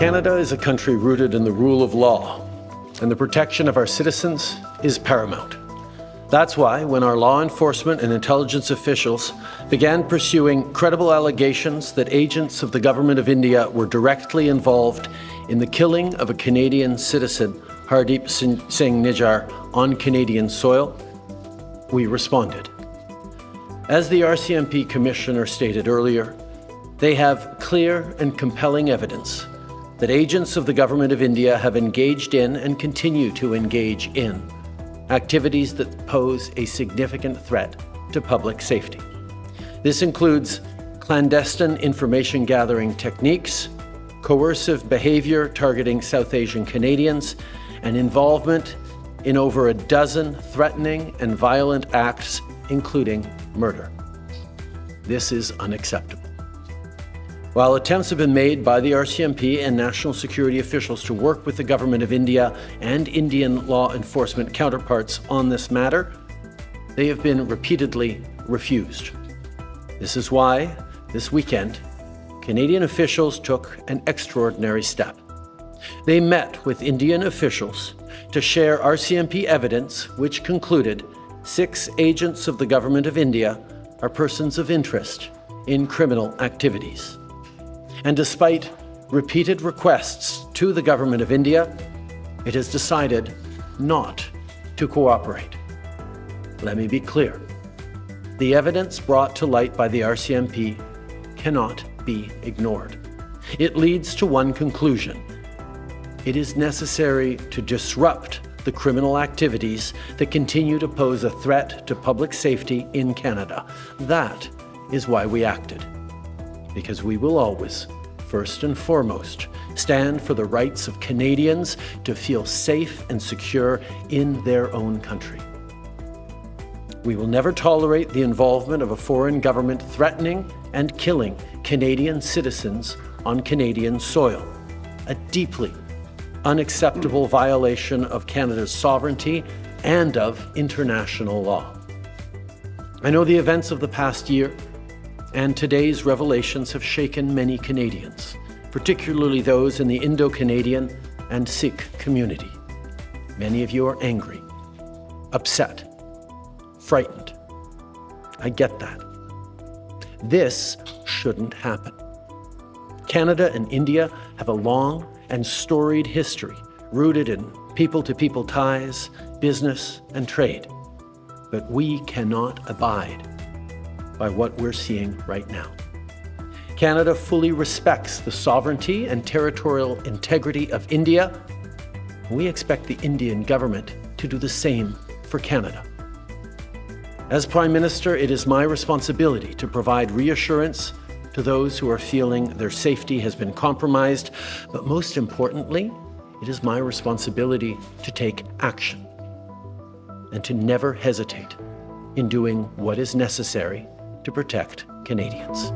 Canada is a country rooted in the rule of law, and the protection of our citizens is paramount. That's why, when our law enforcement and intelligence officials began pursuing credible allegations that agents of the Government of India were directly involved in the killing of a Canadian citizen, Hardeep Singh Nijjar, on Canadian soil, we responded. As the RCMP Commissioner stated earlier, they have clear and compelling evidence that agents of the Government of India have engaged in and continue to engage in activities that pose a significant threat to public safety. This includes clandestine information gathering techniques, coercive behavior targeting South Asian Canadians, and involvement in over a dozen threatening and violent acts, including murder. This is unacceptable. While attempts have been made by the RCMP and national security officials to work with the Government of India and Indian law enforcement counterparts on this matter, they have been repeatedly refused. This is why, this weekend, Canadian officials took an extraordinary step. They met with Indian officials to share RCMP evidence which concluded 6 agents of the Government of India are persons of interest in criminal activities. And despite repeated requests to the Government of India, it has decided not to cooperate. Let me be clear. The evidence brought to light by the RCMP cannot be ignored. It leads to one conclusion. It is necessary to disrupt the criminal activities that continue to pose a threat to public safety in Canada. That is why we acted. Because we will always, first and foremost, stand for the rights of Canadians to feel safe and secure in their own country. We will never tolerate the involvement of a foreign government threatening and killing Canadian citizens on Canadian soil, a deeply unacceptable violation of Canada's sovereignty and of international law. I know the events of the past year and today's revelations have shaken many Canadians, particularly those in the Indo-Canadian and Sikh community. Many of you are angry, upset, frightened. I get that. This shouldn't happen. Canada and India have a long and storied history rooted in people-to-people ties, business, and trade. But we cannot abide by what we're seeing right now. Canada fully respects the sovereignty and territorial integrity of India. We expect the Indian government to do the same for Canada. As Prime Minister, it is my responsibility to provide reassurance to those who are feeling their safety has been compromised, but most importantly, it is my responsibility to take action and to never hesitate in doing what is necessary to protect Canadians.